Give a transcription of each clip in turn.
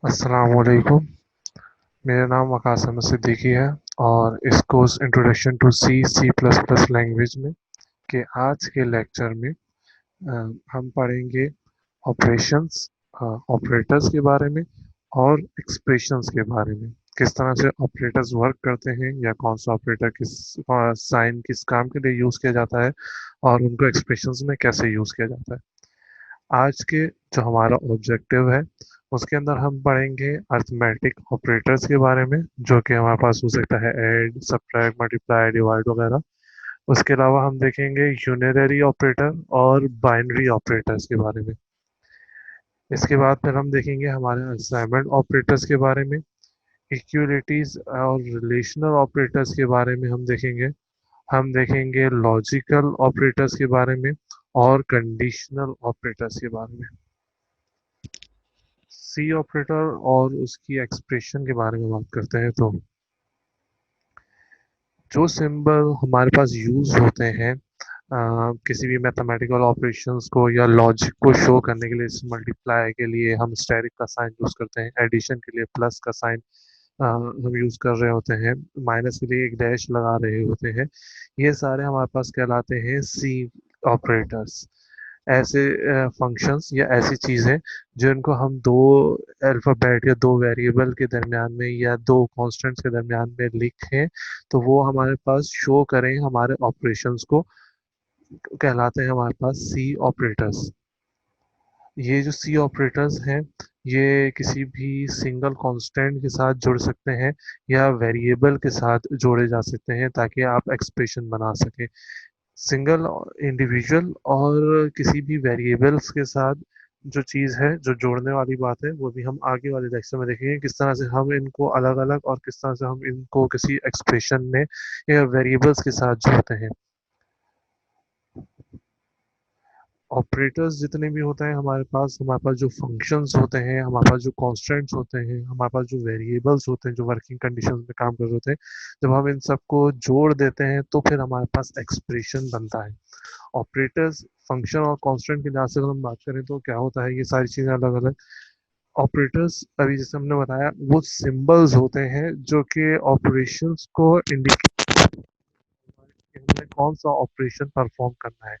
अस्सलाम वालेकुम। मेरा नाम वकास अहमद सिद्दीकी है और इस course introduction to C C plus plus language में के आज के लेक्चर में हम पढ़ेंगे ऑपरेशंस, ऑपरेटर्स के बारे में और एक्सप्रेशंस के बारे में। किस तरह से ऑपरेटर्स वर्क करते हैं या कौन सा ऑपरेटर किस साइन किस काम के लिए यूज़ किया जाता है और उनको एक्सप्रेशंस में कैसे यूज़ किया जाता है। आज के जो हमारा ऑब्जेक्टिव है उसके अंदर हम पढ़ेंगे अर्थमेटिक ऑपरेटर्स के बारे में, जो कि हमारे पास हो सकता है ऐड, सब्ट्रैक्ट, मल्टीप्लाई, डिवाइड वगैरह। उसके अलावा हम देखेंगे यूनिनरी ऑपरेटर और बाइनरी ऑपरेटर्स के बारे में। इसके बाद फिर हम देखेंगे हमारे असाइनमेंट ऑपरेटर्स के बारे में। इक्वलिटीज और रिलेशनल ऑपरेटर्स के बारे में हम देखेंगे लॉजिकल ऑपरेटर्स के बारे में और कंडीशनल ऑपरेटर्स के बारे में। सी ऑपरेटर और उसकी एक्सप्रेशन के बारे में बात करते हैं तो जो सिंबल हमारे पास यूज होते हैं किसी भी मैथमेटिकल ऑपरेशंस को या लॉजिक को शो करने के लिए, मल्टीप्लाई के लिए हम स्टेरिक का साइन यूज करते हैं, एडिशन के लिए प्लस का साइन हम यूज कर रहे होते हैं, माइनस के लिए एक डैश लगा रहे होते हैं। ये सारे हमारे पास कहलाते हैं सी ऑपरेटर्स। ऐसे फंक्शंस या ऐसी चीज़ें जिनको हम दो अल्फ़ाबेट या दो वेरिएबल के दरमियान में या दो कांस्टेंट्स के दरमियान में लिखें तो वो हमारे पास शो करें हमारे ऑपरेशंस को, कहलाते हैं हमारे पास सी ऑपरेटर्स। ये जो सी ऑपरेटर्स हैं ये किसी भी सिंगल कांस्टेंट के साथ जुड़ सकते हैं या वेरिएबल के साथ जोड़े जा सकते हैं ताकि आप एक्सप्रेशन बना सकें। सिंगल इंडिविजुअल और किसी भी वेरिएबल्स के साथ जो चीज़ है, जो जोड़ने वाली बात है, वो भी हम आगे वाले लेक्चर में देखेंगे किस तरह से हम इनको अलग अलग और किस तरह से हम इनको किसी एक्सप्रेशन में या वेरिएबल्स के साथ जोड़ते हैं। ऑपरेटर्स जितने भी होते हैं हमारे पास जो फंक्शंस होते हैं, हमारे पास जो कॉन्स्टेंट्स होते हैं, हमारे पास जो वेरिएबल्स होते हैं जो वर्किंग कंडीशंस में काम कर रहे होते हैं, जब हम इन सबको जोड़ देते हैं तो फिर हमारे पास एक्सप्रेशन बनता है। ऑपरेटर्स फंक्शन और कांस्टेंट के लिहाज से अगर हम बात करें तो क्या होता है, ये सारी चीज़ें अलग अलग। ऑपरेटर्स अभी जैसे हमने बताया वो सिंबल्स होते हैं जो कि ऑपरेशंस को इंडिकेट कि हमने कौन सा ऑपरेशन परफॉर्म करना है।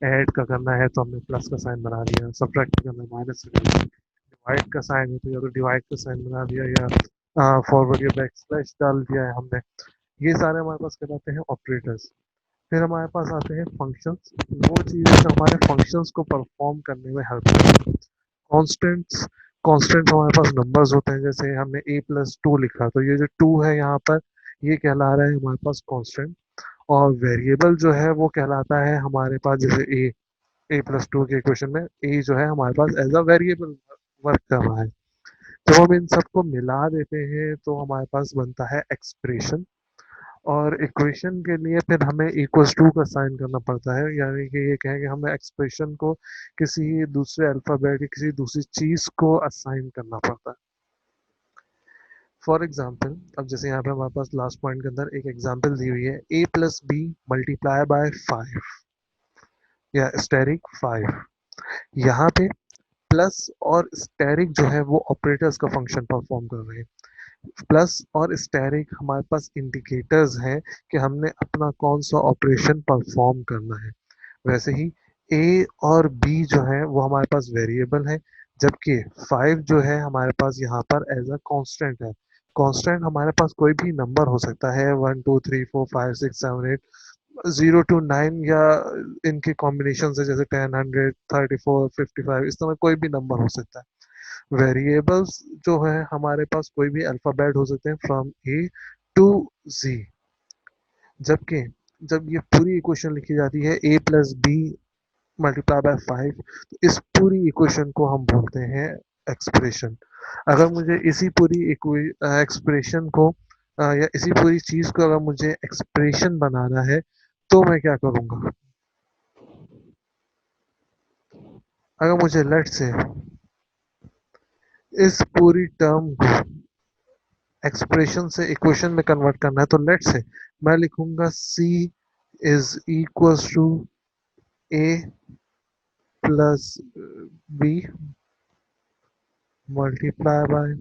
ऐड का करना है तो हमने प्लस का साइन बना दिया, सब्ट्रैक्ट करना है माइनस का करना है, डिवाइड का साइन है तो या तो डिवाइड का साइन बना दिया या फॉरवर्ड या बैक स्लैश डाल दिया है हमने। ये सारे हमारे पास कहलाते हैं ऑपरेटर्स। फिर हमारे पास आते हैं फंक्शंस, वो चीज़ें जो हमारे फंक्शंस को परफॉर्म करने में हेल्प करती हैं। कॉन्स्टेंट्स, कॉन्स्टेंट्स हमारे पास नंबर्स होते हैं, जैसे हमने a+2 लिखा तो ये जो 2 है यहाँ पर ये कहला रहा है हमारे पास कांस्टेंट। और वेरिएबल जो है वो कहलाता है हमारे पास, जैसे a+2 के इक्वेशन में a जो है हमारे पास एज अ वेरिएबल वर्क कर रहा है। जब हम इन सबको मिला देते हैं तो हमारे पास बनता है एक्सप्रेशन। और इक्वेशन के लिए फिर हमें इक्वल्स टू का साइन करना पड़ता है, यानी कि ये कहें कि हमें एक्सप्रेशन को किसी दूसरे अल्फ़ाबेट या किसी दूसरी चीज़ को असाइन करना पड़ता है। फॉर एग्जाम्पल, अब जैसे यहाँ पे हमारे पास लास्ट पॉइंट के अंदर एक एग्जाम्पल दी हुई है, a+b मल्टीप्लाई बाय 5 या स्टेरिक 5। यहाँ पे प्लस और स्टेरिक जो है वो ऑपरेटर्स का फंक्शन परफॉर्म कर रहे हैं। प्लस और स्टेरिक हमारे पास इंडिकेटर्स हैं कि हमने अपना कौन सा ऑपरेशन परफॉर्म करना है। वैसे ही ए और बी जो है वो हमारे पास वेरिएबल है, जबकि 5 जो है हमारे पास यहाँ पर एज अ कांस्टेंट है। कांस्टेंट हमारे पास कोई भी नंबर हो सकता है, 1 2 3 4 5 6 7 8, 0 to 9, या इनके कॉम्बिनेशन है जैसे 10 100 34 55, इस तरह कोई भी नंबर हो सकता है। वेरिएबल्स जो है हमारे पास कोई भी अल्फ़ाबेट हो सकते हैं फ्रॉम A to Z। जबकि जब ये पूरी इक्वेशन लिखी जाती है a+b मल्टीप्लाई बाय 5, तो इस पूरी इक्वेशन को हम बोलते हैं एक्सप्रेशन। अगर मुझे इसी पूरी एक्सप्रेशन को या इसी पूरी चीज़ को अगर मुझे एक्सप्रेशन बनाना है तो मैं क्या करूँगा। अगर मुझे लेट से इस पूरी टर्म को एक्सप्रेशन से इक्वेशन में कन्वर्ट करना है तो लेट से मैं लिखूंगा c is equals to a plus B multiply by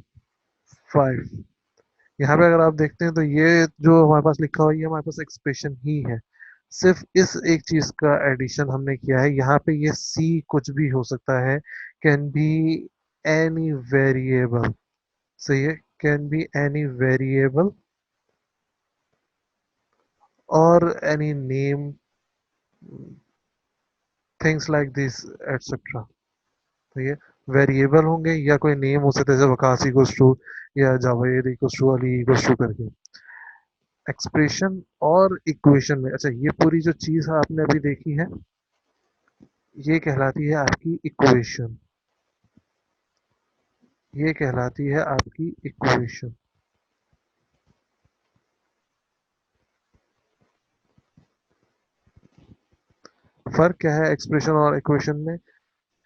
5। यहाँ पे अगर आप देखते हैं तो ये जो हमारे पास लिखा हुआ है ये हमारे पास एक्सप्रेशन ही है। सिर्फ इस एक चीज का एडिशन हमने किया है। यहाँ पे ये सी कुछ भी हो सकता है, कैन बी एनी वेरिएबल। सही है, कैन बी एनी वेरिएबल और any name, things like this etcetera. तो ये वेरिएबल होंगे या कोई नेम हो सकता है, जैसे वकास इक्वल्स टू या Javed equals to, Ali equals to करके। एक्सप्रेशन और इक्वेशन में, अच्छा ये पूरी जो चीज आपने अभी देखी है ये कहलाती है आपकी इक्वेशन। ये कहलाती है आपकी इक्वेशन। फर्क क्या है एक्सप्रेशन और इक्वेशन में?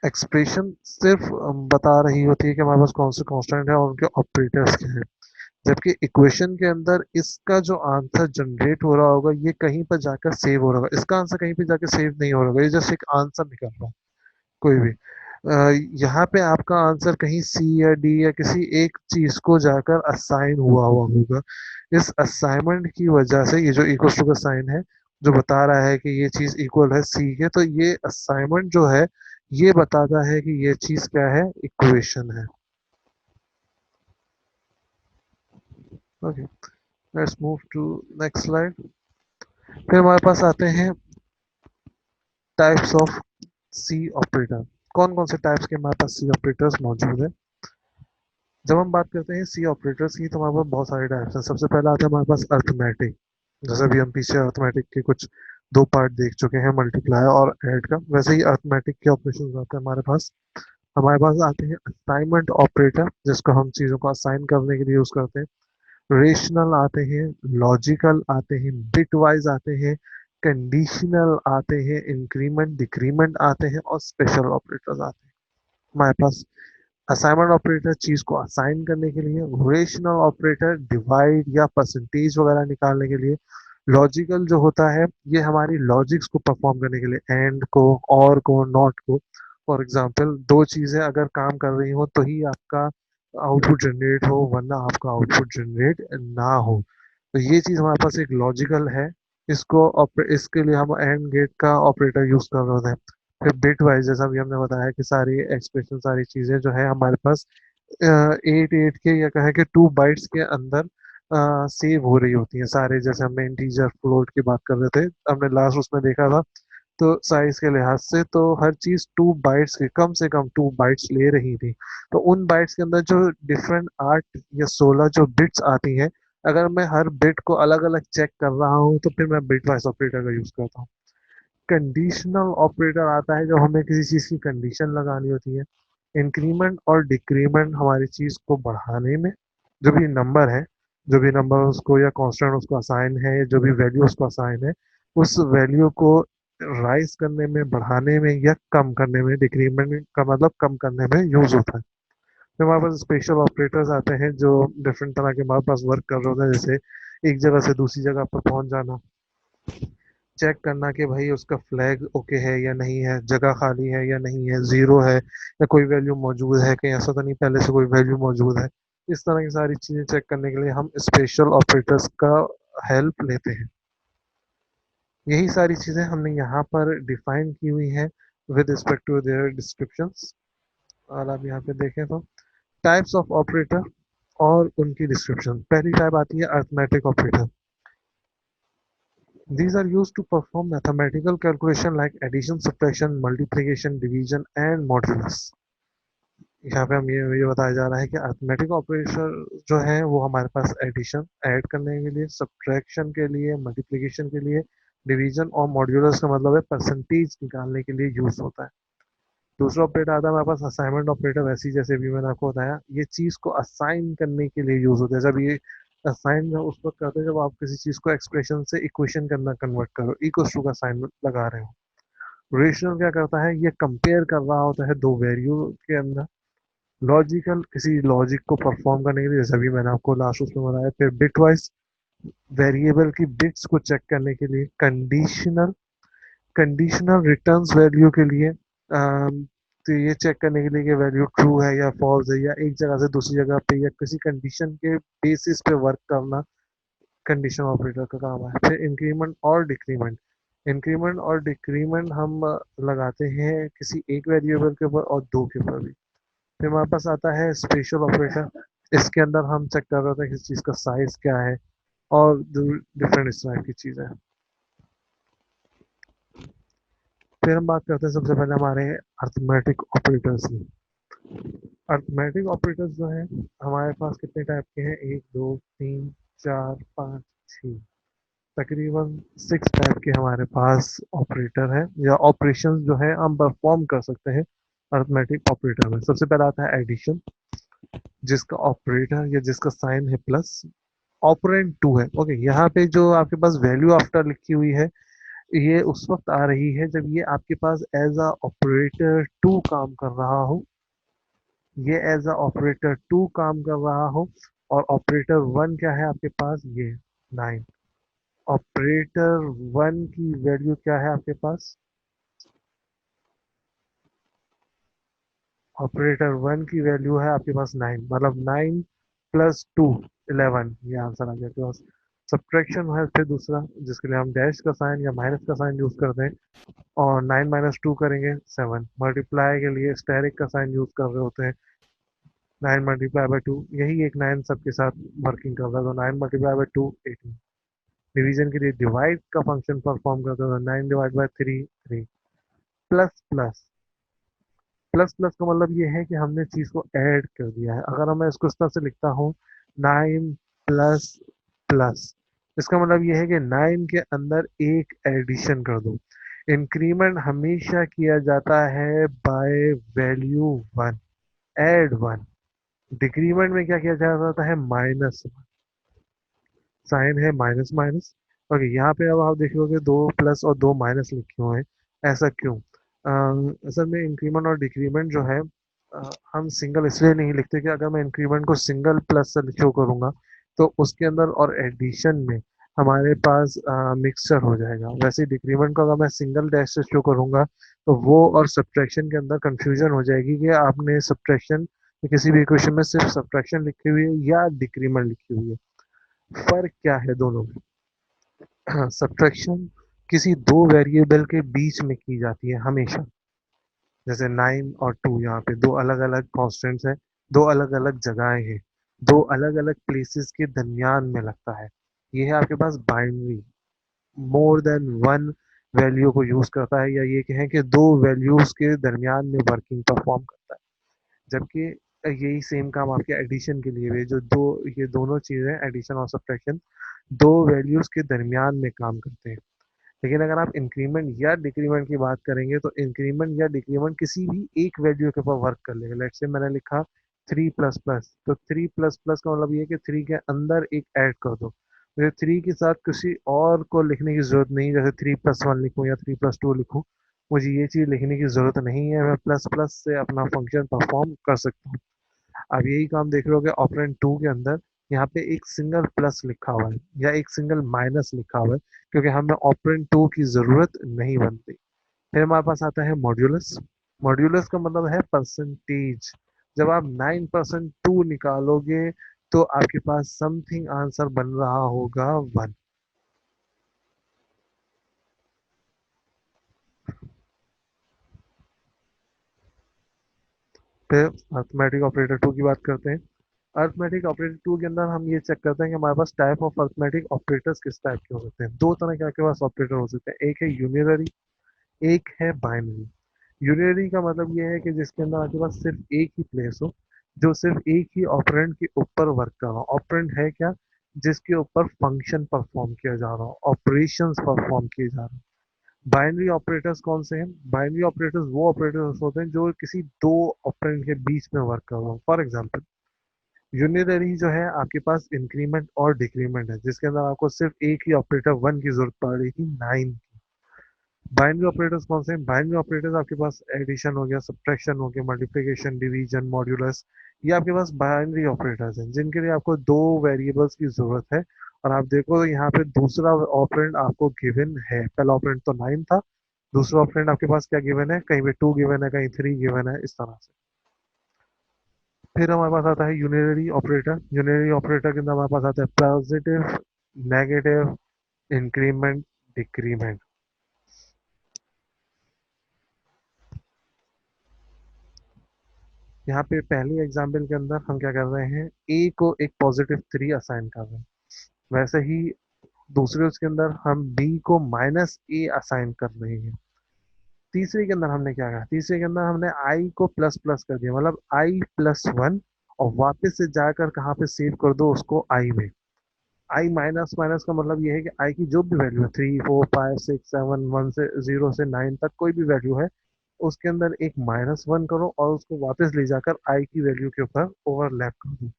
एक्सप्रेशन सिर्फ बता रही होती है कि हमारे पास कौन से कांस्टेंट है और उनके ऑपरेटर्स क्या है, जबकि इक्वेशन के अंदर इसका जो आंसर जनरेट हो रहा होगा ये कहीं पर जाकर सेव हो रहा होगा। इसका आंसर कहीं पे जाकर सेव नहीं हो रहा होगा, ये जस्ट एक आंसर निकल रहा है कोई भी। यहाँ पे आपका आंसर कहीं सी या डी या किसी एक चीज को जाकर असाइन हुआ हुआ होगा। इस असाइनमेंट की वजह से ये जो इक्वल टू का साइन है जो बता रहा है कि ये चीज इक्वल है सी के, तो ये असाइनमेंट जो है ये बताता है कि ये चीज क्या है, इक्वेशन है। Okay, let's move to next slide. फिर हमारे पास आते हैं टाइप्स ऑफ सी ऑपरेटर। कौन कौन से टाइप्स के हमारे पास सी ऑपरेटर्स मौजूद है? जब हम बात करते हैं सी ऑपरेटर्स की तो हमारे पास बहुत सारे टाइप्स हैं। सबसे पहला आता है हमारे पास अर्थमेटिक। जैसे भी हम पीछे अर्थमेटिक के कुछ दो पार्ट देख चुके हैं, मल्टीप्लाई और ऐड का, वैसे ही अर्थमेटिक के ऑपरेशन आते हैं हमारे पास। हमारे पास आते हैं असाइनमेंट ऑपरेटर, जिसको हम चीज़ों को असाइन करने के लिए यूज़ करते हैं। रेशनल आते हैं, लॉजिकल आते हैं, बिट वाइज आते हैं, कंडीशनल आते हैं, इंक्रीमेंट डिक्रीमेंट आते हैं और स्पेशल ऑपरेटर्स आते हैं हमारे पास। असाइनमेंट ऑपरेटर चीज को असाइन करने के लिए, रेशनल ऑपरेटर डिवाइड या परसेंटेज वगैरह निकालने के लिए, लॉजिकल जो होता है ये हमारी लॉजिक्स को परफॉर्म करने के लिए, एंड को, और को, नॉट को। फॉर एग्जांपल दो चीजें अगर काम कर रही हो तो ही आपका आउटपुट जनरेट हो, वरना आपका आउटपुट जनरेट ना हो। तो ये चीज हमारे पास एक लॉजिकल है। इसके लिए हम एंड गेट का ऑपरेटर यूज कर रहे होते हैं। फिर बिट वाइज जैसा भी हमने बताया कि सारी एक्सप्रेशन सारी चीजें जो है हमारे पास 8 के या कहें कि 2 बाइट्स के अंदर सेव हो रही होती हैं सारे। जैसे हमने इंटीजर फ्लोट की बात कर रहे थे, हमने लास्ट उसमें देखा था। तो साइज के लिहाज से तो हर चीज 2 बाइट्स की, कम से कम 2 बाइट्स ले रही थी। तो उन बाइट्स के अंदर जो डिफरेंट 8 या 16 जो बिट्स आती हैं, अगर मैं हर बिट को अलग अलग चेक कर रहा हूँ तो फिर मैं बिट वाइज ऑपरेटर का यूज करता हूँ। कंडीशनल ऑपरेटर आता है जब हमें किसी चीज की कंडीशन लगानी होती है। इंक्रीमेंट और डिक्रीमेंट हमारी चीज को बढ़ाने में, जो भी नंबर है, जो भी नंबर उसको या कांस्टेंट उसको असाइन है, या जो भी वैल्यू उसको असाइन है, उस वैल्यू को राइज करने में, बढ़ाने में या कम करने में, डिक्रीमेंट का मतलब कम करने में यूज होता है। फिर हमारे पास स्पेशल ऑपरेटर्स आते हैं जो डिफरेंट तरह के हमारे पास वर्क कर रहे होते हैं। जैसे एक जगह से दूसरी जगह पर पहुंच जाना, चेक करना कि भाई उसका फ्लैग ओके है या नहीं है, जगह खाली है या नहीं है, जीरो है या कोई वैल्यू मौजूद है, कहीं ऐसा तो नहीं पहले से कोई वैल्यू मौजूद है। इस तरह की सारी चीजें चेक करने के लिए हम स्पेशल ऑपरेटर्स का हेल्प लेते हैं। यही सारी चीजें हमने यहाँ पर डिफाइन की हुई हैं with respect to their descriptions. और आप यहाँ पे देखें तो टाइप्स ऑफ ऑपरेटर और उनकी डिस्क्रिप्शन। पहली टाइप आती है arithmetic operator. These are used to perform mathematical calculation like addition, subtraction, multiplication, division and modulus। यहाँ पे हम ये बताया जा रहा है कि अर्थमेटिक ऑपरेशन जो है वो हमारे पास एडिशन ऐड करने के लिए, सब्ट्रैक्शन के लिए, मल्टीप्लिकेशन के लिए, डिवीजन और मॉड्यूलस का मतलब है परसेंटेज निकालने के लिए यूज होता है। दूसरा ऑपरेटर आता है हमारे पास असाइनमेंट ऑपरेटर। वैसे ही जैसे भी मैंने आपको बताया, ये चीज को असाइन करने के लिए यूज होता है। जब ये असाइन उस वक्त करते हैं जब आप किसी चीज को एक्सप्रेशन से इक्वेशन करना कन्वर्ट करो, इक्वल टू का साइन लगा रहे हो। रेशनल क्या करता है, ये कंपेयर कर रहा होता है दो वैल्यू के अंदर। लॉजिकल किसी लॉजिक को परफॉर्म करने के लिए, जैसे भी मैंने आपको लास्ट उसमें बताया। फिर बिट वाइज वेरिएबल की बिट्स को चेक करने के लिए। कंडीशनल कंडीशनल रिटर्न्स वैल्यू के लिए। तो ये चेक करने के लिए कि वैल्यू ट्रू है या फॉल्स है, या एक जगह से दूसरी जगह पे या किसी कंडीशन के बेसिस पे वर्क करना कंडीशन ऑपरेटर का काम है। फिर इंक्रीमेंट और डिक्रीमेंट। इंक्रीमेंट और डिक्रीमेंट हम लगाते हैं किसी एक वेरिएबल के ऊपर और दो के ऊपर भी। फिर हमारे पास आता है स्पेशल ऑपरेटर। इसके अंदर हम चेक कर रहे होते हैं किसी चीज़ का साइज क्या है और डिफरेंट इस टाइप की चीज़ें। फिर हम बात करते हैं सबसे पहले हमारे अर्थमेटिक ऑपरेटर्स की। अर्थमेटिक ऑपरेटर्स जो है हमारे पास कितने टाइप के हैं, एक दो तीन चार पाँच छः, तकरीबन 6 टाइप के हमारे पास ऑपरेटर है या ऑपरेशंस जो है हम परफॉर्म कर सकते हैं अर्थमेटिक ऑपरेटर में। सबसे पहला आता है एडिशन, जिसका ऑपरेटर या जिसका साइन है प्लस, ऑपरेंड टू है। ओके, यहाँ पे जो आपके पास वैल्यू आफ्टर लिखी हुई है, ये उस वक्त आ रही है जब ये आपके पास एज अ ऑपरेटर टू काम कर रहा हो। ये एज अ ऑपरेटर टू काम कर रहा हो। और ऑपरेटर वन क्या है आपके पास, ये 9। ऑपरेटर वन की वैल्यू क्या है आपके पास, ऑपरेटर वन की वैल्यू है आपके पास 9, मतलब 9 + 2 11, ये आंसर आ गया आपके पास। सब्ट्रैक्शन है फिर दूसरा, जिसके लिए हम डैश का साइन या माइनस का साइन यूज करते हैं, और 9 - 2 करेंगे 7। मल्टीप्लाई के लिए स्टेरिक का साइन यूज कर रहे होते हैं, 9 × 2, यही एक 9 सबके साथ वर्किंग कर रहा है, तो 9 × 2 18। डिवीजन के लिए डिवाइड का फंक्शन परफॉर्म करते हैं, तो 9 ÷ 3 3। प्लस प्लस, प्लस प्लस का मतलब ये है कि हमने चीज को ऐड कर दिया है। अगर मैं इसको इस तरह से लिखता हूँ 9 ++ इसका मतलब ये है कि 9 के अंदर एक एडिशन कर दो। इंक्रीमेंट हमेशा किया जाता है बाय वैल्यू 1, ऐड 1। डिक्रीमेंट में क्या किया जाता है, -1। साइन है माइनस माइनस। ओके, यहाँ पे अब आप देखोगे दो प्लस और दो माइनस लिखे हुए हैं, ऐसा क्यों? असल में इंक्रीमेंट और डिक्रीमेंट जो है हम सिंगल इसलिए नहीं लिखते कि अगर मैं इंक्रीमेंट को सिंगल प्लस से शो करूंगा तो उसके अंदर और एडिशन में हमारे पास मिक्सचर हो जाएगा। वैसे डिक्रीमेंट को अगर मैं सिंगल डैश से शो करूंगा तो वो और सब्ट्रैक्शन के अंदर कंफ्यूजन हो जाएगी कि आपने सब्ट्रैक्शन किसी भी इक्वेशन में सिर्फ सब्ट्रैक्शन लिखी हुई है या डिक्रीमेंट लिखी हुई है। फर्क क्या है दोनों में? सब्ट्रैक्शन किसी दो वेरिएबल के बीच में की जाती है हमेशा। जैसे 9 और 2, यहाँ पे दो अलग अलग कॉन्स्टेंट्स हैं, दो अलग अलग जगहें हैं, दो अलग अलग प्लेसेस के दरमियान में लगता है। ये है आपके पास binary, more than one value को यूज करता है, या ये कहें कि दो वैल्यूज के दरमियान में वर्किंग परफॉर्म करता है। जबकि यही सेम काम आपके एडिशन के लिए भी है, जो दो, ये दोनों चीजें एडिशन और सब्ट्रैक्शन दो वैल्यूज के दरमियान में काम करते हैं। लेकिन अगर आप इंक्रीमेंट या डिक्रीमेंट की बात करेंगे तो इंक्रीमेंट या डिक्रीमेंट किसी भी एक वैल्यू के ऊपर वर्क कर लेगा। लेट्स से मैंने लिखा 3++, तो 3++ का मतलब ये है कि 3 के अंदर एक ऐड कर दो। मुझे 3 के साथ किसी और को लिखने की जरूरत नहीं, जैसे 3+1 लिखूं या 3+2 लिखूं, मुझे ये चीज लिखने की जरूरत नहीं है। मैं प्लस प्लस से अपना फंक्शन परफॉर्म कर सकता हूँ। अब यही काम देख रहे हो कि ऑपरेंड टू के अंदर यहाँ पे एक सिंगल प्लस लिखा हुआ है या एक सिंगल माइनस लिखा हुआ है, क्योंकि हमें ऑपरेंड टू की जरूरत नहीं बनती। फिर हमारे पास आता है मॉड्यूलस। मॉड्यूलस का मतलब है परसेंटेज। जब आप 9%2 निकालोगे तो आपके पास समथिंग आंसर बन रहा होगा 1। फिर अर्थमेटिक ऑपरेटर टू की बात करते हैं। अर्थमेटिक ऑपरेटर टू के अंदर हम ये चेक करते हैं कि हमारे पास टाइप ऑफ अर्थमेटिक ऑपरेटर्स किस टाइप के हो सकते हैं। दो तरह के आपके पास ऑपरेटर हो सकते हैं, एक है यूनिटरी, एक है बाइनरी। यूनिटरी का मतलब ये है कि जिसके अंदर आपके पास सिर्फ एक ही प्लेस हो, जो सिर्फ एक ही ऑपरेंड के ऊपर वर्क कर रहा हो। ऑपरेंड है क्या, जिसके ऊपर फंक्शन परफॉर्म किया जा रहा हो, ऑपरेशंस परफॉर्म किए जा रहे हैं। बाइनरी ऑपरेटर्स कौन से हैं? बाइनरी ऑपरेटर्स वो ऑपरेटर्स होते हैं जो किसी दो ऑपरेंड के बीच में वर्क कर रहा हो। फॉर एग्जाम्पल, यूनिटरी जो है आपके पास इंक्रीमेंट और डिक्रीमेंट है, जिसके अंदर आपको सिर्फ एक ही ऑपरेटर वन की जरूरत पड़ रही थी, 9। बाइनरी ऑपरेटर्स कौन से हैं? बाइनरी ऑपरेटर्स आपके पास एडिशन हो गया, सब्ट्रैक्शन हो गया, मल्टीप्लिकेशन, डिवीजन, मॉड्यूलस, ये आपके पास बाइनरी ऑपरेटर्स हैं जिनके लिए आपको दो वेरिएबल्स की जरूरत है। और आप देखो तो यहाँ पे दूसरा ऑपरेंड आपको गिवन है, पहला ऑपरेंड तो 9 था, दूसरा ऑपरेंड आपके पास क्या गिवन है, कहीं पे 2 गिवन है, कहीं 3 गिवन है, इस तरह से। फिर हमारे पास आता है यूनिनरी ऑपरेटर। यूनिनरी ऑपरेटर के अंदर हमारे पास आता है पॉजिटिव, नेगेटिव, इंक्रीमेंट, डिक्रीमेंट। यहाँ पे पहली एग्जाम्पल के अंदर हम क्या कर रहे हैं, ए को एक पॉजिटिव 3 असाइन कर रहे हैं। वैसे ही दूसरे उसके अंदर हम बी को -A असाइन कर रहे हैं। तीसरे के अंदर हमने क्या कहा, तीसरे के अंदर हमने आई को प्लस प्लस कर दिया, मतलब I+1, और वापस से जाकर कहाँ पे सेव कर दो उसको आई में। आई माइनस माइनस का मतलब ये है कि आई की जो भी वैल्यू है, 3 4 5 6 7, 1 से 0 से 9 तक कोई भी वैल्यू है, उसके अंदर एक -1 करो और उसको वापस ले जाकर आई की वैल्यू के ऊपर ओवरलैप कर दो।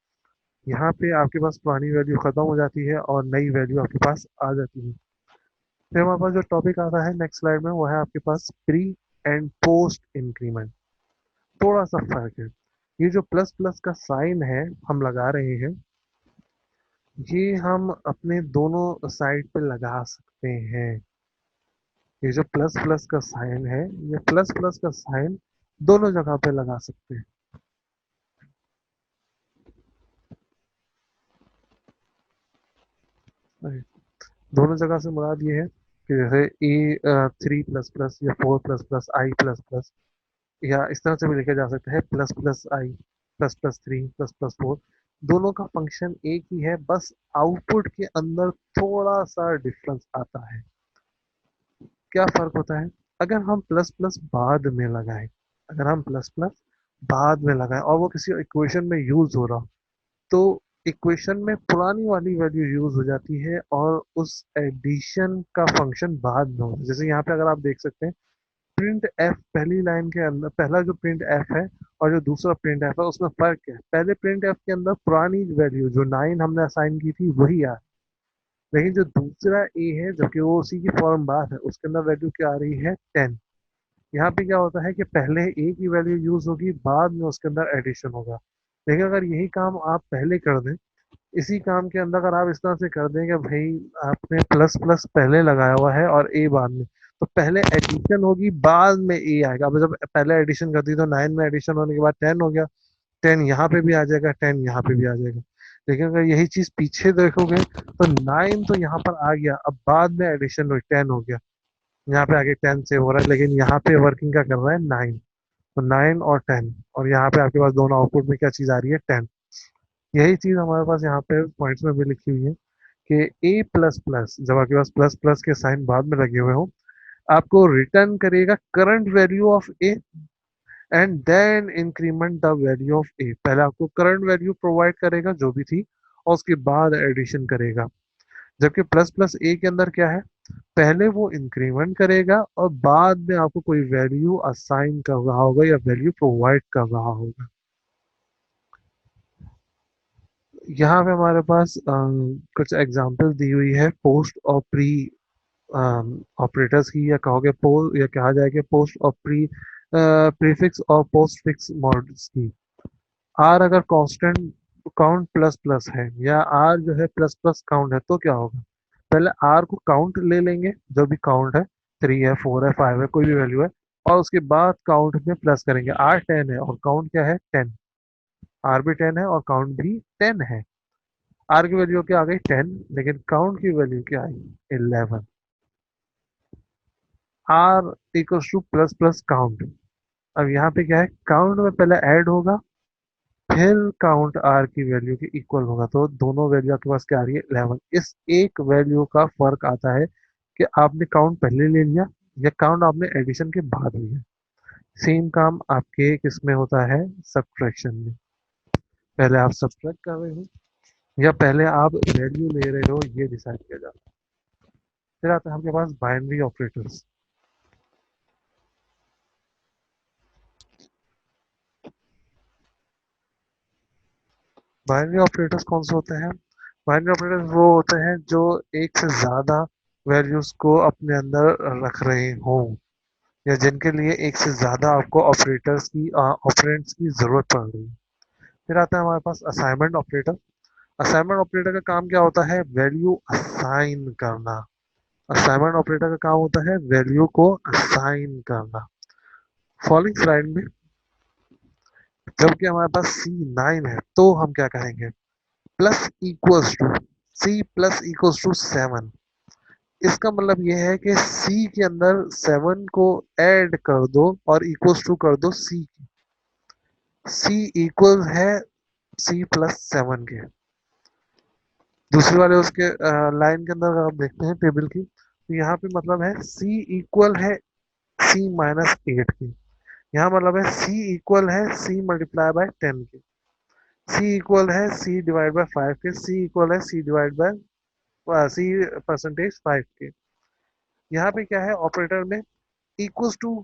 यहाँ पे आपके पास पुरानी वैल्यू खत्म हो जाती है और नई वैल्यू आपके पास आ जाती है। फिर हमारे पास जो टॉपिक आता है नेक्स्ट स्लाइड में, वो है आपके पास प्री एंड पोस्ट इंक्रीमेंट। थोड़ा सा फर्क है, ये जो प्लस प्लस का साइन है हम लगा रहे हैं, ये हम अपने दोनों साइड पे लगा सकते हैं। ये जो प्लस प्लस का साइन है, ये प्लस प्लस का साइन दोनों जगह पे लगा सकते हैं। दोनों जगह से मुराद ये है कि जैसे A3++ या 4++ I++, या इस तरह से भी लिखा जा सकता है ++I, ++3, ++4। दोनों का फंक्शन एक ही है, बस आउटपुट के अंदर थोड़ा सा डिफरेंस आता है। क्या फर्क होता है, अगर हम प्लस प्लस बाद में लगाएं, अगर हम प्लस प्लस बाद में लगाएं और वो किसी इक्वेशन में यूज हो रहा हो, तो इक्वेशन में पुरानी वाली वैल्यू यूज हो जाती है और उस एडिशन का फंक्शन बाद में होता है। जैसे यहाँ पे अगर आप देख सकते हैं, प्रिंट एफ पहली लाइन के अंदर, पहला जो प्रिंट एफ है और जो दूसरा प्रिंट एफ है, उसमें फर्क है, पहले प्रिंट एफ के अंदर पुरानी वैल्यू जो 9 हमने असाइन की थी वही आ, लेकिन जो दूसरा ए है, जबकि वो उसी की फॉर्म बात है, उसके अंदर वैल्यू क्या आ रही है, 10। यहाँ पे क्या होता है कि पहले ए की वैल्यू यूज होगी, बाद में उसके अंदर एडिशन होगा। लेकिन अगर यही काम आप पहले कर दें, इसी काम के अंदर अगर आप इस तरह से कर दें कि भाई आपने प्लस प्लस पहले लगाया हुआ है और ए बाद में, तो पहले एडिशन होगी, बाद में ए आएगा। अब जब पहले एडिशन कर दी तो 9 में एडिशन होने के बाद 10 हो गया, 10 यहाँ पे भी आ जाएगा, 10 यहाँ पे भी आ जाएगा। लेकिन अगर यही चीज पीछे देखोगे तो 9 तो यहाँ पर आ गया, अब बाद में एडिशन हुई, 10 हो गया, यहाँ पे आगे 10 सेव हो रहा है, लेकिन यहाँ पे वर्किंग क्या कर रहा है, 9। तो 9 और 10, और यहाँ पे आपके पास दोनों आउटपुट में क्या चीज आ रही है, 10। यही चीज हमारे पास यहाँ पे पॉइंट्स में भी लिखी हुई है कि A++, जब आपके पास प्लस प्लस के साइन बाद में लगे हुए हो, आपको रिटर्न करेगा current value of A and then increment the value of A. पहले आपको करंट वैल्यू प्रोवाइड करेगा जो भी थी, और उसके बाद एडिशन करेगा। जबकि प्लस प्लस ए के अंदर क्या है, पहले वो इंक्रीमेंट करेगा और बाद में आपको कोई वैल्यू असाइन कर रहा होगा या वैल्यू प्रोवाइड कर रहा होगा। यहाँ पे हमारे पास कुछ एग्जांपल दी हुई है पोस्ट और प्री ऑपरेटर्स की, या कहोगे पोस्ट, या कहा जाए कि पोस्ट और प्री प्रीफिक्स और पोस्ट फिक्स मॉड्स की। आर अगर कांस्टेंट काउंट प्लस प्लस है, या आर जो है प्लस प्लस काउंट है, तो क्या होगा, पहले आर को काउंट ले लेंगे, जो भी काउंट है, 3 है 4 है 5 है कोई भी वैल्यू है, और उसके बाद काउंट में प्लस करेंगे। आर 10 है और काउंट क्या है, 10। आर भी 10 है और काउंट भी 10 है। आर की वैल्यू क्या आ गई, 10, लेकिन काउंट की वैल्यू क्या आई, 11। R equals to plus plus count. अब यहाँ पे क्या है, काउंट में पहले ऐड होगा, फिर काउंट आर की वैल्यू के इक्वल होगा, तो दोनों वैल्यू आपके पास क्या आ रही है, 11। इस एक वैल्यू का फर्क आता है कि आपने काउंट पहले ले लिया या काउंट आपने एडिशन के बाद लिया। सेम काम आपके किस में होता है, सब्ट्रैक्शन में। पहले आप सब्ट्रैक्ट कर रहे हो या पहले आप वैल्यू ले रहे हो, ये डिसाइड किया जाता है। फिर आता है आपके पास बाइनरी ऑपरेटर्स। बाइनरी ऑपरेटर्स कौन से होते हैं, बाइनरी ऑपरेटर्स वो होते हैं जो एक से ज्यादा वैल्यूज को अपने अंदर रख रहे हों, या जिनके लिए एक से ज्यादा आपको ऑपरेटर्स की ऑपरेंड्स की जरूरत पड़ रही है। फिर आता है हमारे पास असाइनमेंट ऑपरेटर। असाइनमेंट ऑपरेटर का काम क्या होता है, वैल्यू असाइन करना। असाइनमेंट ऑपरेटर का काम होता है वैल्यू को असाइन करना। फॉलोइंग स्लाइड में जबकि हमारे पास C9 है तो हम क्या करेंगे, plus equals to C plus equals to 7। इसका मतलब ये है कि C के अंदर 7 को ऐड कर दो और इक्वल्स टू कर दो C। C इक्वल है C प्लस 7 के। दूसरे वाले उसके लाइन के अंदर अगर आप देखते हैं टेबल की, तो यहाँ पे मतलब है C इक्वल है C माइनस 8 के। यहाँ मतलब है C इक्वल है C मल्टीप्लाई बाय 10 के। C इक्वल है C डिवाइड बाय 5 के। C इक्वल है C divide by C percentage 5 के। यहाँ पे क्या है ऑपरेटर में, इक्वल्स टू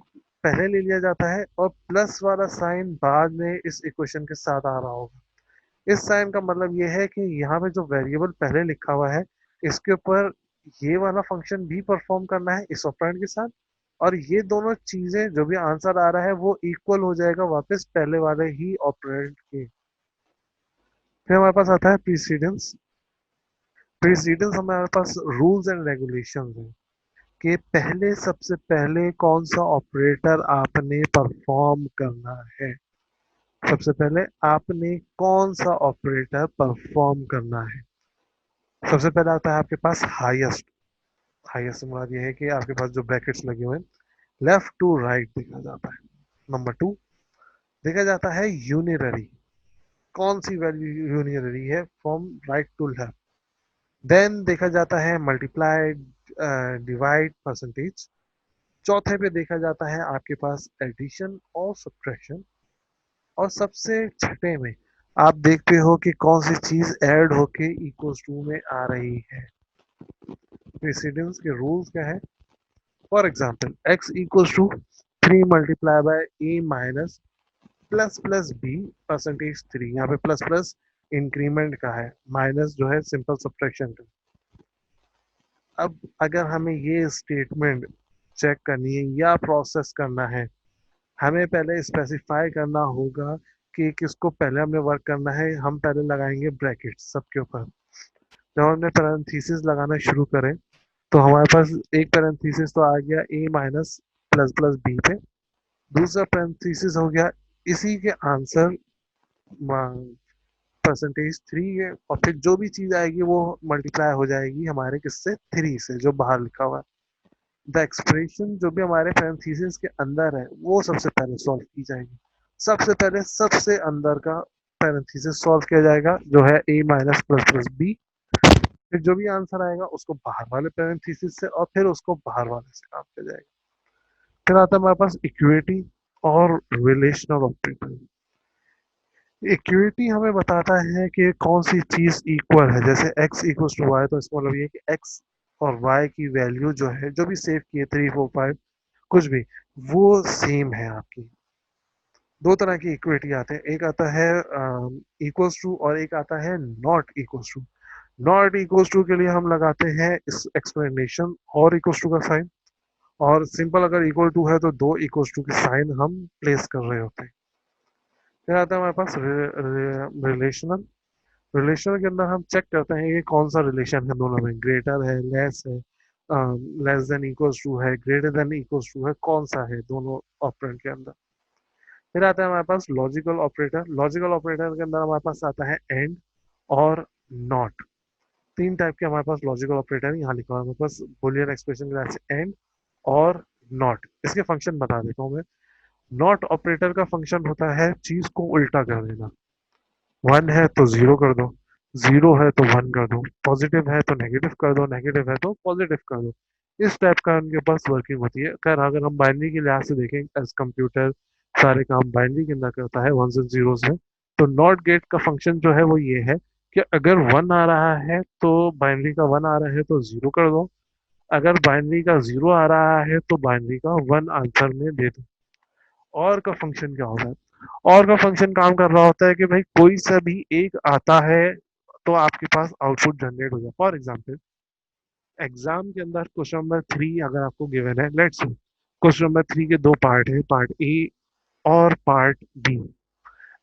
पहले ले लिया जाता है और प्लस वाला साइन बाद में इस इक्वेशन के साथ आ रहा होगा। इस साइन का मतलब ये है कि यहाँ पे जो वेरिएबल पहले लिखा हुआ है इसके ऊपर ये वाला फंक्शन भी परफॉर्म करना है इस ऑपरेंड के साथ, और ये दोनों चीजें जो भी आंसर आ रहा है वो इक्वल हो जाएगा वापस पहले वाले ही ऑपरेंड के। फिर हमारे पास आता है प्रीसीडेंस। प्रीसीडेंस हमारे पास रूल्स एंड रेगुलेशंस हैं कि पहले सबसे पहले कौन सा ऑपरेटर आपने परफॉर्म करना है। सबसे पहले आपने कौन सा ऑपरेटर परफॉर्म करना है। सबसे पहले आता है आपके पास हाईएस्ट। हाईएस्ट मतलब ये है कि आपके पास जो ब्रैकेट्स लगे हुए हैं लेफ्ट टू राइट देखा जाता है। नंबर टू देखा जाता है यूनिटरी, कौन सी वैल्यू यूनिटरी है from right to left. Then देखा जाता है मल्टीप्लाइड, डिवाइड, परसेंटेज। चौथे पे देखा जाता है आपके पास एडिशन और सब्ट्रैक्शन। और सबसे छठे में आप देखते हो कि कौन सी चीज ऐड होके इक्वल्स टू में आ रही है। प्रेसिडेंस के रूल्स क्या है, for example x equals to 3 multiply by a minus plus plus b percentage 3। यहाँ पे प्लस प्लस इंक्रीमेंट का है, माइनस जो है सिंपल सब्ट्रैक्शन का। अब अगर हमें ये स्टेटमेंट चेक करनी है या प्रोसेस करना है, हमें पहले स्पेसिफाई करना होगा कि किसको पहले हमें वर्क करना है। हम पहले लगाएंगे ब्रैकेट सबके ऊपर। जब हमने पैरेंथेसिस लगाना शुरू करें तो हमारे पास एक पैरेंथेसिस तो आ गया a minus plus plus B पे। दूसरा पैरेंथेसिस हो गया इसी के आंसर परसेंटेज 3 है, और फिर जो भी चीज आएगी वो मल्टीप्लाई हो जाएगी हमारे किससे, 3 से जो बाहर लिखा हुआ है। द एक्सप्रेशन जो भी हमारे पैरेंथेसिस के अंदर है वो सबसे पहले सॉल्व की जाएगी। सबसे पहले सबसे अंदर का पैरेंथेसिस सॉल्व किया जाएगा जो है a minus plus plus B. फिर जो भी आंसर आएगा उसको बाहर वाले पैरेंथेसिस से और फिर उसको बाहर वाले से काम किया जाएगा। फिर आता है हमारे पास इक्विटी और रिलेशनल ऑपरेटर। इक्विटी हमें बताता है कि कौन सी चीज इक्वल है। जैसे x इक्वल टू वाई, तो इसका मतलब ये है कि x और y की वैल्यू जो है जो भी सेव किए 3 4 5 कुछ भी, वो सेम है आपकी। दो तरह की इक्विटी आते हैं, एक आता है इक्वल्स टू और एक आता है not equals to. Not equals to के लिए हम लगाते हैं इस एक्सप्लेनेशन और इक्वल्स टू का साइन, और सिंपल अगर इक्वल टू है तो दो इक्वल्स टू के साइन हम प्लेस कर रहे होते हैं। फिर आता है हमारे पास रिलेशनल। रिलेशनल के अंदर हम चेक करते हैं कि कौन सा रिलेशन है दोनों में, ग्रेटर है, लेस है, लेस देन इक्वल्स टू है, ग्रेटर देन इक्वल्स टू है, कौन सा है दोनों ऑपरेंड के अंदर। फिर आता है हमारे पास लॉजिकल ऑपरेटर। लॉजिकल ऑपरेटर के अंदर हमारे पास आता है एंड और नॉट। तीन टाइप के हमारे पास लॉजिकल ऑपरेटर है, यहाँ लिखा हुआ है हमारे पास बुलियन एक्सप्रेशन के जैसे एंड और नॉट। इसके फंक्शन बता देता हूँ मैं। नॉट ऑपरेटर का फंक्शन होता है चीज को उल्टा कर देना। वन है तो जीरो कर दो, जीरो है तो वन कर दो, पॉजिटिव है तो नेगेटिव कर दो, नेगेटिव है तो पॉजिटिव कर दो। इस टाइप का उनके पास वर्किंग होती है। खैर अगर हम बाइनरी के लिहाज से देखें, एज कंप्यूटर सारे काम बाइनरी के अंदर करता है, वन एंड जीरोस में, तो नॉट गेट का फंक्शन जो है वो ये है कि अगर वन आ रहा है तो बाइनरी का वन आ रहा है तो जीरो कर दो, अगर बाइनरी का जीरो आ रहा है तो बाइनरी का वन आंसर में दे दो। और का फंक्शन क्या होता है, और का फंक्शन काम कर रहा होता है कि भाई कोई सा भी एक आता है तो आपके पास आउटपुट जनरेट हो जाए। फॉर एग्जाम्पल एग्जाम के अंदर क्वेश्चन नंबर 3 अगर आपको गिवन है, लेट्स क्वेश्चन नंबर 3 के दो पार्ट है, पार्ट ए और पार्ट बी।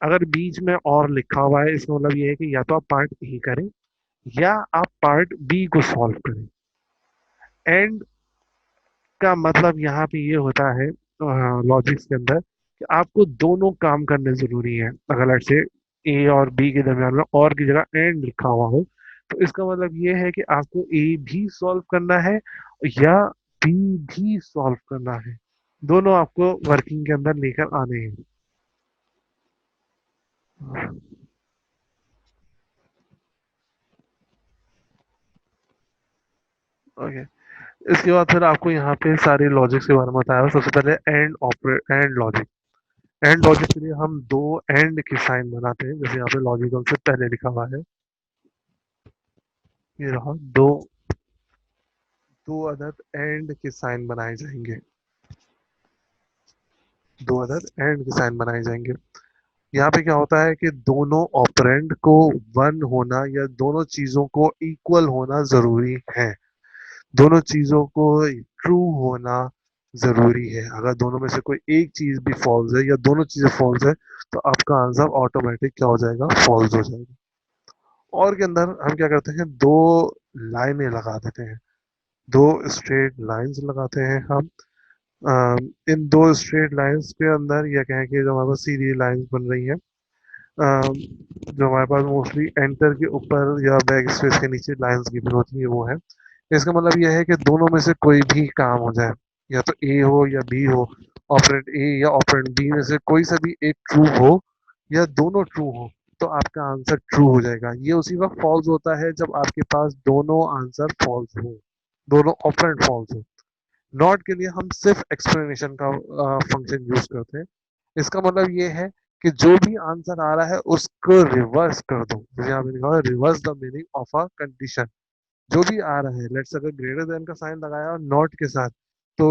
अगर बीच में और लिखा हुआ है इसका मतलब ये है कि या तो आप पार्ट ए करें या आप पार्ट बी को सॉल्व करें। एंड का मतलब यहाँ पे ये होता है लॉजिक्स के अंदर कि आपको दोनों काम करने जरूरी है। अगर लेट्स से ए और बी के दरमियान में और की जगह एंड लिखा हुआ हो, तो इसका मतलब ये है कि आपको ए भी सॉल्व करना है या बी भी सॉल्व करना है। दोनों आपको वर्किंग के अंदर लेकर आने हैं। ओके। इसके बाद फिर आपको यहाँ पे सारे लॉजिक्स के बारे में बताया। सबसे पहले and operate and logic. And logic के लिए हम दो एंड के साइन बनाते हैं, जैसे यहाँ पे लॉजिकल से पहले लिखा हुआ है। ये रहा दो, दो अदद एंड के साइन बनाए जाएंगे। दो अदद एंड के साइन बनाए जाएंगे। यहाँ पे क्या होता है कि दोनों ऑपरेंड को वन होना या दोनों चीजों को इक्वल होना जरूरी है। दोनों चीजों को ट्रू होना जरूरी है। अगर दोनों में से कोई एक चीज भी फॉल्स है या दोनों चीजें फॉल्स है, तो आपका आंसर ऑटोमेटिक क्या हो जाएगा, फॉल्स हो जाएगा। और के अंदर हम क्या करते हैं, दो लाइनें लगा देते हैं। दो स्ट्रेट लाइंस लगाते हैं हम। इन दो स्ट्रेट लाइंस के अंदर या कहें कि जो हमारे पास सीधी लाइंस बन रही है, जो हमारे पास मोस्टली एंटर के ऊपर या बैक स्पेस के नीचे लाइंस गिवन होती है वो है। इसका मतलब यह है कि दोनों में से कोई भी काम हो जाए, या तो ए हो या बी हो, ऑपरेंड ए या ऑपरेंड बी में से कोई सा भी एक ट्रू हो या दोनों ट्रू हो, तो आपका आंसर ट्रू हो जाएगा। ये उसी वक्त फॉल्स होता है जब आपके पास दोनों आंसर फॉल्स हो, दोनों ऑपरेंड फॉल्स हो। नॉट के लिए हम सिर्फ एक्सप्लेनेशन का फंक्शन यूज करते हैं। इसका मतलब ये है कि जो भी आंसर आ रहा है उसको रिवर्स कर दो। जैसे यहाँ पे लिखा है reverse the meaning of a condition. जो भी आ रहा है, लेट्स अगर ग्रेटर देन का साइन लगाया और नॉट के साथ, तो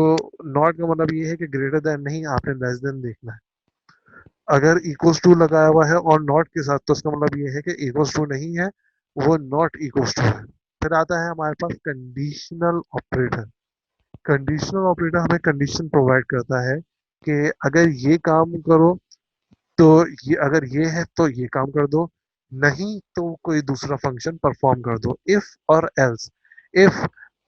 नॉट का मतलब ये है कि ग्रेटर देन नहीं, आपने लेस देन देखना है। अगर इक्वल्स टू लगाया हुआ है और नॉट के साथ, तो उसका मतलब ये है कि इक्वल्स टू नहीं है, वो नॉट इक्वल्स टू है। फिर आता है हमारे पास कंडीशनल ऑपरेटर। कंडीशनल ऑपरेटर हमें कंडीशन प्रोवाइड करता है कि अगर ये काम करो तो ये, अगर ये है तो ये काम कर दो, नहीं तो कोई दूसरा फंक्शन परफॉर्म कर दो। इफ और एल्स। इफ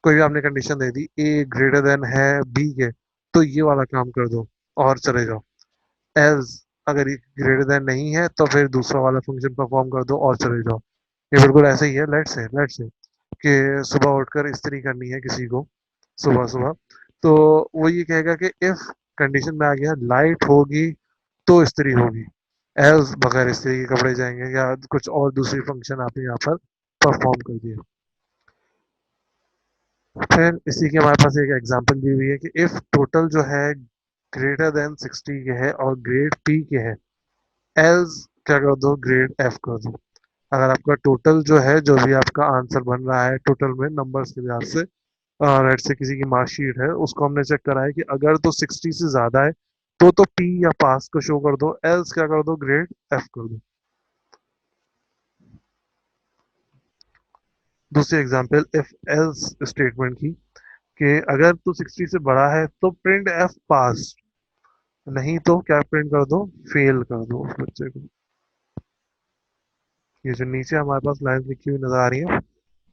कोई भी आपने कंडीशन दे दी ए ग्रेटर देन है बी के, तो ये वाला काम कर दो और चले जाओ। एल्स अगर ये ग्रेटर देन नहीं है तो फिर दूसरा वाला फंक्शन परफॉर्म कर दो और चले जाओ। ये बिल्कुल ऐसे ही है। लेट्स से कि सुबह उठकर इस्त्री करनी है किसी को, सुबह सुबह, तो वो ये कहेगा कि इफ कंडीशन में आ गया लाइट होगी तो इस्त्री होगी, एल्स बगैर इस्त्री के कपड़े जाएंगे, या कुछ और दूसरी फंक्शन आपने यहाँ पर परफॉर्म कर दिया। फिर इसी के हमारे पास एक एग्जांपल दी हुई है कि इफ टोटल जो है ग्रेटर देन 60 के है और ग्रेड पी के है, एल्स क्या कर दो, ग्रेड एफ कर दो। अगर आपका टोटल जो है, जो भी आपका आंसर बन रहा है टोटल में नंबर्स के लिहाज से, लेट से किसी की मार्कशीट है, उसको हमने चेक करा है कि अगर तो 60 से ज्यादा है तो पी या पास को शो कर दो, एल्स क्या कर दो, ग्रेड एफ कर दो। दूसरी एग्जांपल इफ एल्स स्टेटमेंट की, कि अगर तो 60 से बड़ा है तो प्रिंट एफ पास, नहीं तो क्या प्रिंट कर दो, फेल कर दो उस बच्चे को। ये जो नीचे हमारे पास लाइन लिखी हुई नजर आ रही है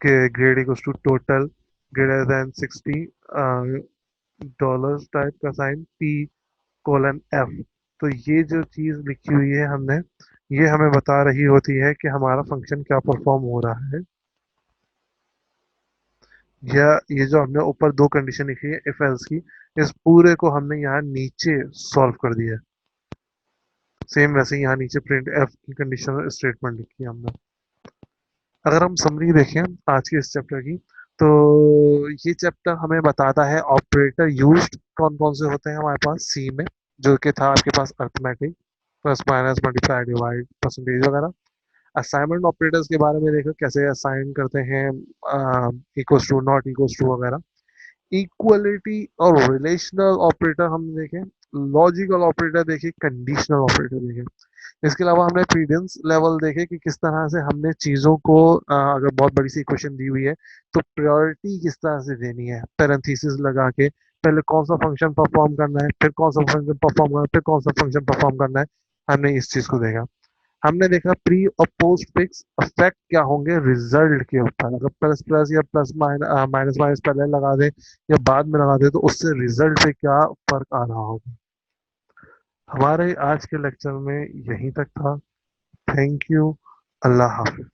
कि grade equals to total greater than 60, dollars type का साइन पी कोलन एफ, तो ये जो चीज लिखी हुई है हमने, ये हमें बता रही होती है कि हमारा फंक्शन क्या परफॉर्म हो रहा है। या ये जो हमने ऊपर दो कंडीशन लिखी है इफ एल्स की, इस पूरे को हमने यहाँ नीचे सॉल्व कर दिया है। सेम वैसे ही यहाँ नीचे प्रिंट एफ की कंडीशनल स्टेटमेंट लिखी है हमने। अगर हम समरी देखें आज के इस चैप्टर की, तो ये चैप्टर हमें बताता है ऑपरेटर यूज्ड कौन कौन से होते हैं हमारे पास सी में, जो कि था आपके पास arithmetic, plus minus multiply divide percentage वगैरह। असाइनमेंट ऑपरेटर्स के बारे में देखो कैसे असाइन करते हैं, equals to not equals to वगैरह। इक्वलिटी और रिलेशनल ऑपरेटर हमने देखे, लॉजिकल ऑपरेटर देखे, कंडीशनल ऑपरेटर देखे। इसके अलावा हमने प्रीडेंस लेवल देखे कि किस तरह से हमने चीज़ों को, अगर बहुत बड़ी सी इक्वेशन दी हुई है तो प्रायोरिटी किस तरह से देनी है, पैरेंथेसिस लगा के पहले कौन सा फंक्शन परफॉर्म करना है, फिर कौन सा फंक्शन परफॉर्म करना है, फिर कौन सा फंक्शन परफॉर्म करना है। हमने इस चीज़ को देखा। हमने देखा प्री और पोस्ट फिक्स इफेक्ट क्या होंगे रिजल्ट के ऊपर। अगर प्लस प्लस या प्लस माइनस माइनस माइनस पहले लगा दे या बाद में लगा दे तो उससे रिजल्ट पे क्या फर्क आ रहा होगा। हमारे आज के लेक्चर में यहीं तक था। Thank you. Allah Hafiz.